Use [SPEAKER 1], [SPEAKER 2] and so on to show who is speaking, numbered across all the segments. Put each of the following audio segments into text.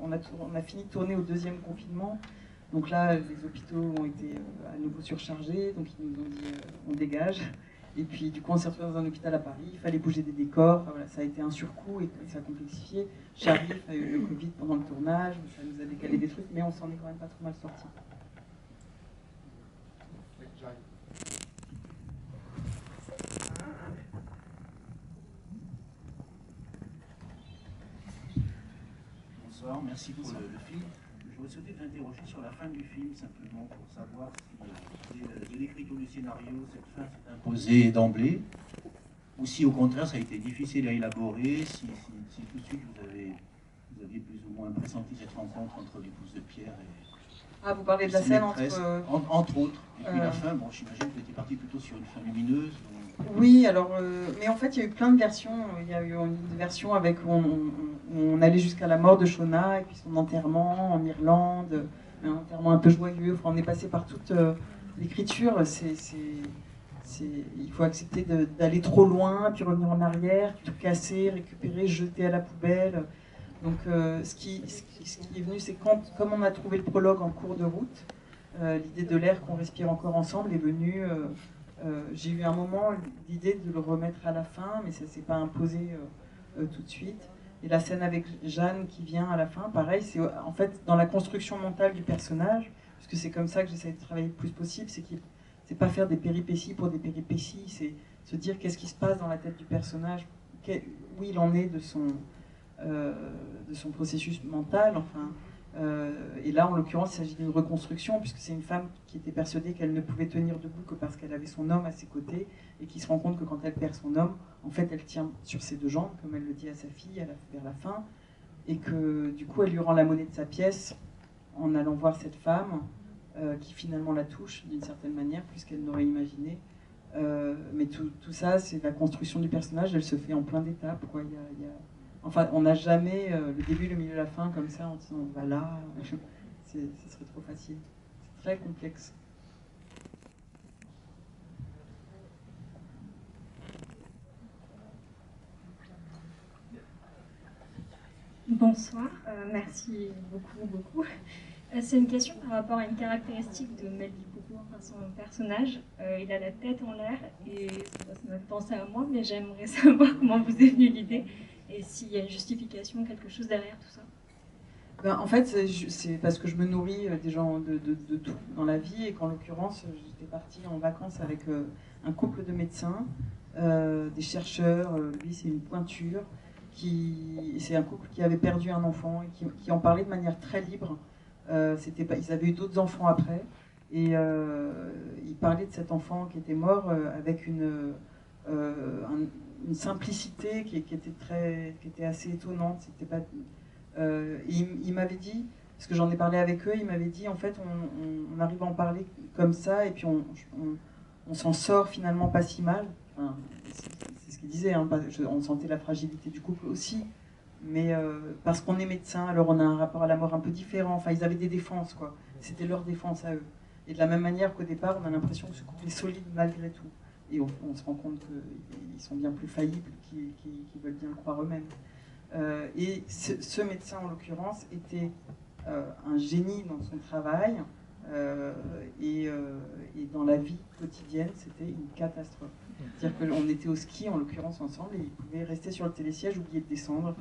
[SPEAKER 1] On a fini de tourner au deuxième confinement. Donc là, les hôpitaux ont été à nouveau surchargés, donc ils nous ont dit on dégage. Et puis du coup, on s'est retrouvé dans un hôpital à Paris, il fallait bouger des décors, enfin, voilà, ça a été un surcoût et ça a complexifié. Sharif a eu le Covid pendant le tournage, ça nous a décalé des trucs, mais on s'en est quand même pas trop mal sorti.
[SPEAKER 2] Bonsoir, merci pour le film. Je souhaitais vous interroger sur la fin du film, simplement pour savoir si de l'écriture du scénario, cette fin s'est imposée d'emblée, ou si au contraire ça a été difficile à élaborer, si tout de suite vous aviez plus ou moins pressenti cette rencontre entre l'épouse de Pierre et...
[SPEAKER 1] Ah, vous parlez de la scène
[SPEAKER 2] entre autres. Et puis la fin, bon, j'imagine que vous étiez parti plutôt sur une fin lumineuse.
[SPEAKER 1] Oui, alors, mais en fait, il y a eu plein de versions. Il y a eu une version avec où on allait jusqu'à la mort de Shona, et puis son enterrement en Irlande, un enterrement un peu joyeux. Enfin, on est passé par toute l'écriture. Il faut accepter d'aller trop loin, puis revenir en arrière, tout casser, récupérer, jeter à la poubelle. Donc, ce qui est venu, c'est comme on a trouvé le prologue en cours de route, l'idée de l'air qu'on respire encore ensemble est venue. J'ai eu un moment l'idée de le remettre à la fin, mais ça ne s'est pas imposé tout de suite. Et la scène avec Jeanne qui vient à la fin, pareil, c'est en fait dans la construction mentale du personnage, puisque c'est comme ça que j'essaie de travailler le plus possible, c'est pas faire des péripéties pour des péripéties, c'est se dire qu'est-ce qui se passe dans la tête du personnage, où il en est de son processus mental, enfin. Et là, en l'occurrence, il s'agit d'une reconstruction, puisque c'est une femme qui était persuadée qu'elle ne pouvait tenir debout que parce qu'elle avait son homme à ses côtés, et qui se rend compte que quand elle perd son homme, en fait, elle tient sur ses deux jambes, comme elle le dit à sa fille vers la fin, et que du coup, elle lui rend la monnaie de sa pièce en allant voir cette femme, qui finalement la touche d'une certaine manière, plus qu'elle n'aurait imaginé. Mais tout ça, c'est la construction du personnage, elle se fait en plein d'étapes, quoi. Enfin, on n'a jamais le début, le milieu, la fin comme ça en disant on va là, ce serait trop facile. C'est très complexe.
[SPEAKER 3] Bonsoir, merci beaucoup. C'est une question par rapport à une caractéristique de Mel Gibson, enfin son personnage. Il a la tête en l'air et ça m'a fait penser à moi, mais j'aimerais savoir comment vous est venue l'idée et s'il y a une justification, quelque chose derrière tout ça.
[SPEAKER 1] Ben, en fait, c'est parce que je me nourris des gens de tout dans la vie, et qu'en l'occurrence, j'étais partie en vacances avec un couple de médecins, des chercheurs, lui c'est une pointure, c'est un couple qui avait perdu un enfant et qui en parlait de manière très libre. Ils avaient eu d'autres enfants après, et ils parlaient de cet enfant qui était mort avec une simplicité qui était assez étonnante. C'était pas, il m'avait dit, parce que j'en ai parlé avec eux, il m'avait dit en fait on arrive à en parler comme ça et puis on s'en sort finalement pas si mal. Enfin, c'est ce qu'il disait, hein, on sentait la fragilité du couple aussi, mais parce qu'on est médecin, alors on a un rapport à la mort un peu différent. Enfin, ils avaient des défenses, quoi. C'était leur défense à eux. Et de la même manière qu'au départ, on a l'impression que ce couple est solide malgré tout. Et on se rend compte qu'ils sont bien plus faillibles qu'ils veulent bien le croire eux-mêmes. Et ce médecin, en l'occurrence, était un génie dans son travail, et dans la vie quotidienne, c'était une catastrophe. C'est-à-dire qu'on était au ski, en l'occurrence, ensemble, et il pouvait rester sur le télésiège, oublier de descendre.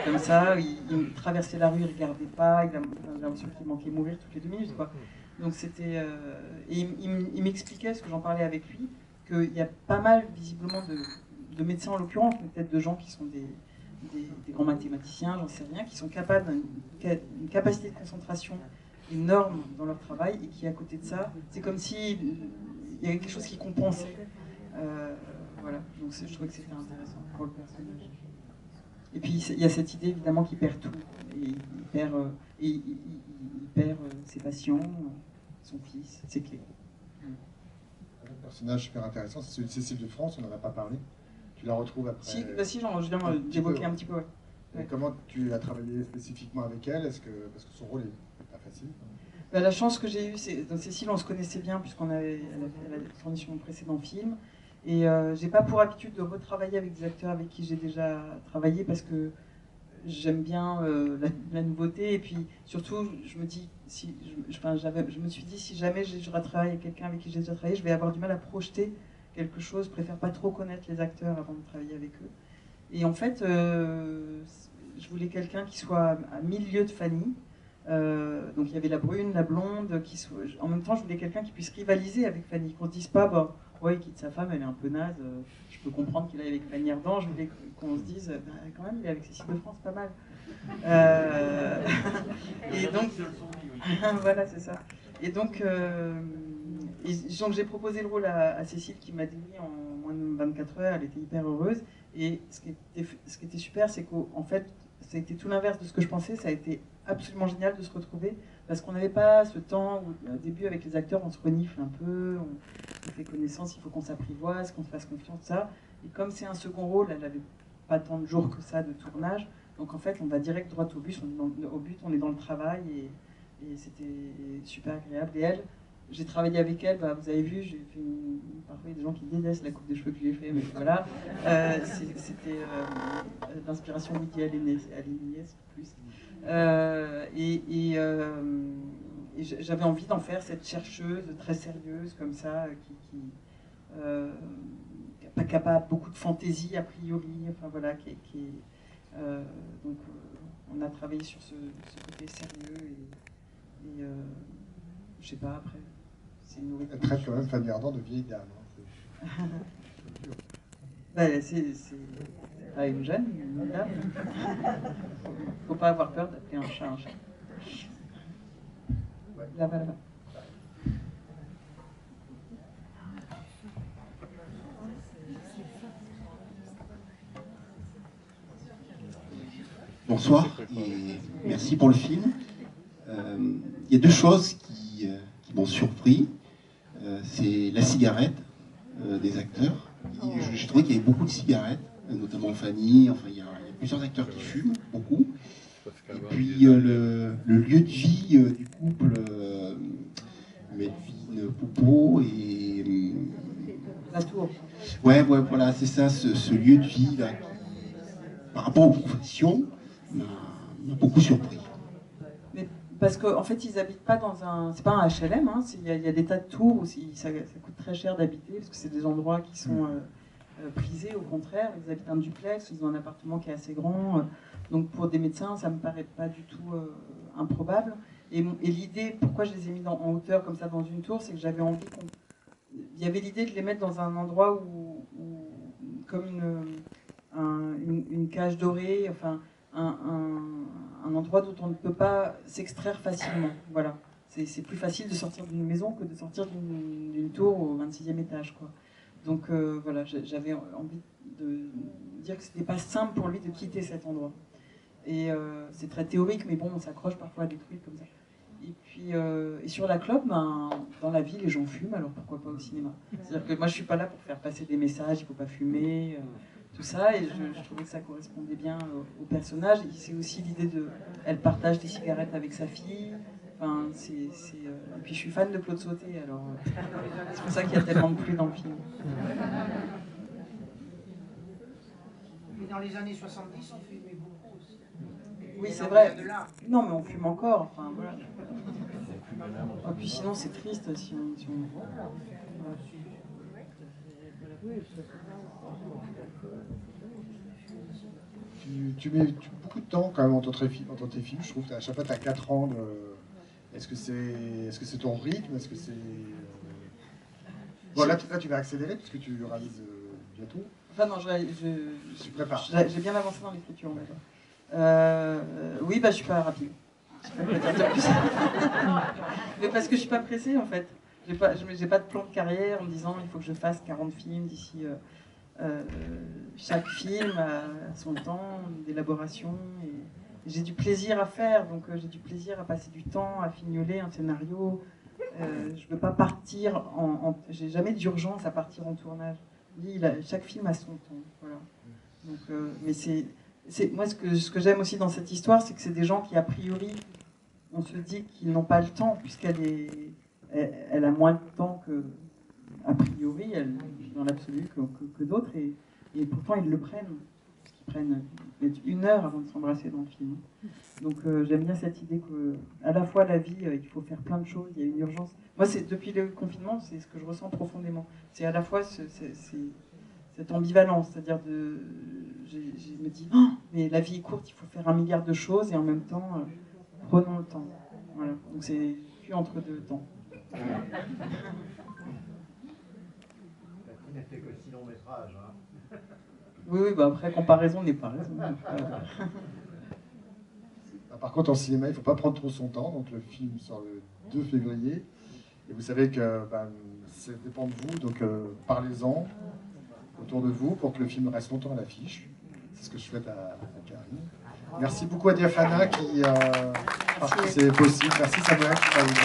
[SPEAKER 1] Comme ça, il traversait la rue, il ne regardait pas, il avait l'impression qu'il manquait mourir toutes les 2 minutes, quoi. Donc c'était... et il m'expliquait, parce que j'en parlais avec lui, qu'il y a pas mal, visiblement, de médecins, en l'occurrence, mais peut-être de gens qui sont des grands mathématiciens, j'en sais rien, qui sont capables d'une capacité de concentration énorme dans leur travail, et qui, à côté de ça, c'est comme si il y avait quelque chose qui compensait. Voilà, donc je trouvais que c'était intéressant pour le personnage. Et puis il y a cette idée évidemment qu'il perd tout. Et il perd ses patients, son fils, ses clés.
[SPEAKER 4] Un personnage super intéressant, c'est celui de Cécile de France, on n'en a pas parlé. Tu la retrouves après.
[SPEAKER 1] Si, je viens d'évoquer un petit peu. Ouais.
[SPEAKER 4] Comment tu as travaillé spécifiquement avec elle? Parce que son rôle n'est pas facile.
[SPEAKER 1] Bah, la chance que j'ai eue, c'est dans Cécile, on se connaissait bien puisqu'elle avait tourné sur mon précédent film. Et j'ai pas pour habitude de retravailler avec des acteurs avec qui j'ai déjà travaillé, parce que j'aime bien la nouveauté, et puis surtout, je me dis, je me suis dit, si jamais je retravaille avec quelqu'un avec qui j'ai déjà travaillé, je vais avoir du mal à projeter quelque chose, je préfère pas trop connaître les acteurs avant de travailler avec eux. Et en fait, je voulais quelqu'un qui soit à milieu de Fanny. Donc il y avait la brune, la blonde, en même temps je voulais quelqu'un qui puisse rivaliser avec Fanny, qu'on ne se dise pas, bah, ouais, il quitte sa femme, elle est un peu naze, je peux comprendre qu'il aille avec Fanny Ardant, je voulais qu'on se dise, bah, quand même, il est avec Cécile de France, pas mal. Et donc, voilà, c'est ça. Et donc j'ai proposé le rôle à Cécile, qui m'a dit oui en moins de 24 heures, elle était hyper heureuse. Et ce qui était super, c'est qu'en fait, ça a été tout l'inverse de ce que je pensais, ça a été absolument génial de se retrouver, parce qu'on n'avait pas ce temps où, au début, avec les acteurs, on se renifle un peu, on fait connaissance, il faut qu'on s'apprivoise, qu'on se fasse confiance, ça. Et comme c'est un second rôle, elle n'avait pas tant de jours que ça de tournage, donc en fait, on va direct droit au but, on est dans le travail, et c'était super agréable. Et elle, j'ai travaillé avec elle, bah, vous avez vu, j'ai fait parfois il y a des gens qui détestent la coupe de cheveux que j'ai fait, mais voilà, c'était d'inspiration Woody Allen plus. J'avais envie d'en faire cette chercheuse très sérieuse comme ça, qui n'a pas capable, beaucoup de fantaisie a priori, enfin voilà, donc on a travaillé sur ce côté sérieux et je sais pas après.
[SPEAKER 4] Elle traite quand même Fanny Ardant de vieille dame.
[SPEAKER 1] Ben, c'est pas une jeune, une dame. Faut pas avoir peur d'appeler un chat un chat. Là-bas, là-bas.
[SPEAKER 5] Bonsoir et merci pour le film. Il y a deux choses qui m'ont surpris. C'est la cigarette des acteurs. J'ai trouvé qu'il y avait beaucoup de cigarettes, notamment Fanny. Enfin, il y a plusieurs acteurs qui fument, beaucoup. Et puis le lieu de vie du couple Melvin Poupeau et
[SPEAKER 1] La tour.
[SPEAKER 5] Ouais, voilà, c'est ça, ce lieu de vie là, par rapport aux professions, m'a beaucoup surpris.
[SPEAKER 1] Mais parce qu'en fait, ils habitent pas dans un. C'est pas un HLM, hein, il y a des tas de tours où ça coûte très cher d'habiter, parce que c'est des endroits qui sont prisés, au contraire. Ils habitent un duplex, ils ont un appartement qui est assez grand. Donc pour des médecins, ça me paraît pas du tout improbable. Et l'idée, pourquoi je les ai mis en hauteur comme ça dans une tour, c'est que j'avais envie il y avait l'idée de les mettre dans un endroit où comme une cage dorée, enfin un endroit dont on ne peut pas s'extraire facilement. Voilà. C'est plus facile de sortir d'une maison que de sortir d'une tour au 26e étage, quoi. Donc voilà, j'avais envie de dire que c'était pas simple pour lui de quitter cet endroit. Et c'est très théorique, mais bon, on s'accroche parfois à des trucs comme ça. Et puis, et sur la clope, ben, dans la vie, les gens fument, alors pourquoi pas au cinéma? C'est-à-dire que moi, je suis pas là pour faire passer des messages, il faut pas fumer, tout ça, et je trouvais que ça correspondait bien au personnage. Et c'est aussi l'idée de... Elle partage des cigarettes avec sa fille, enfin, et puis je suis fan de Claude Sauté, alors c'est pour ça qu'il y a tellement de pluie dans le film.
[SPEAKER 6] Mais dans les années 70, on fumait beaucoup aussi.
[SPEAKER 1] Oui, c'est vrai. Non, mais on fume encore, enfin, voilà. Et puis sinon, c'est triste si on...
[SPEAKER 4] Tu mets beaucoup de temps quand même entre tes films, je trouve. À chaque fois, tu as 4 ans de... Est-ce que c'est ton rythme? Est-ce que c'est... Bon, là, tu vas accélérer parce que tu réalises bientôt.
[SPEAKER 1] Enfin, non, j'ai bien avancé dans l'écriture, déjà. Oui, bah, je suis pas rapide. Je peux pas dire plus. Mais parce que je suis pas pressée, en fait. J'ai pas de plan de carrière en me disant il faut que je fasse 40 films d'ici... chaque film a son temps d'élaboration et j'ai du plaisir à faire, donc j'ai du plaisir à passer du temps à fignoler un scénario. Je veux pas partir j'ai jamais d'urgence à partir en tournage. Chaque film a son temps, voilà. Donc, mais moi ce que j'aime aussi dans cette histoire, c'est que c'est des gens qui a priori on se dit qu'ils n'ont pas le temps puisqu'elle a moins de temps que a priori, dans l'absolu, que d'autres, et pourtant ils le prennent, ce qui prennent 1 heure avant de s'embrasser dans le film. Donc j'aime bien cette idée que, à la fois la vie, il faut faire plein de choses, il y a une urgence. Moi, depuis le confinement, c'est ce que je ressens profondément. C'est à la fois cette ambivalence, c'est-à-dire je me dis, oh, mais la vie est courte, il faut faire 1 milliard de choses, et en même temps, prenons le temps. Voilà. Donc c'est plus entre deux temps.
[SPEAKER 7] La qui n'a fait que 6 longs métrages. Hein.
[SPEAKER 1] Oui, bah après, comparaison n'est pas raison.
[SPEAKER 4] Par contre, en cinéma, il ne faut pas prendre trop son temps. Donc le film sort le 2 février. Et vous savez que ça dépend de vous. Donc parlez-en autour de vous pour que le film reste longtemps à l'affiche. C'est ce que je souhaite à Karine. Merci beaucoup à Diafana qui parce que c'est possible. Merci Samuel qui t'a aidé.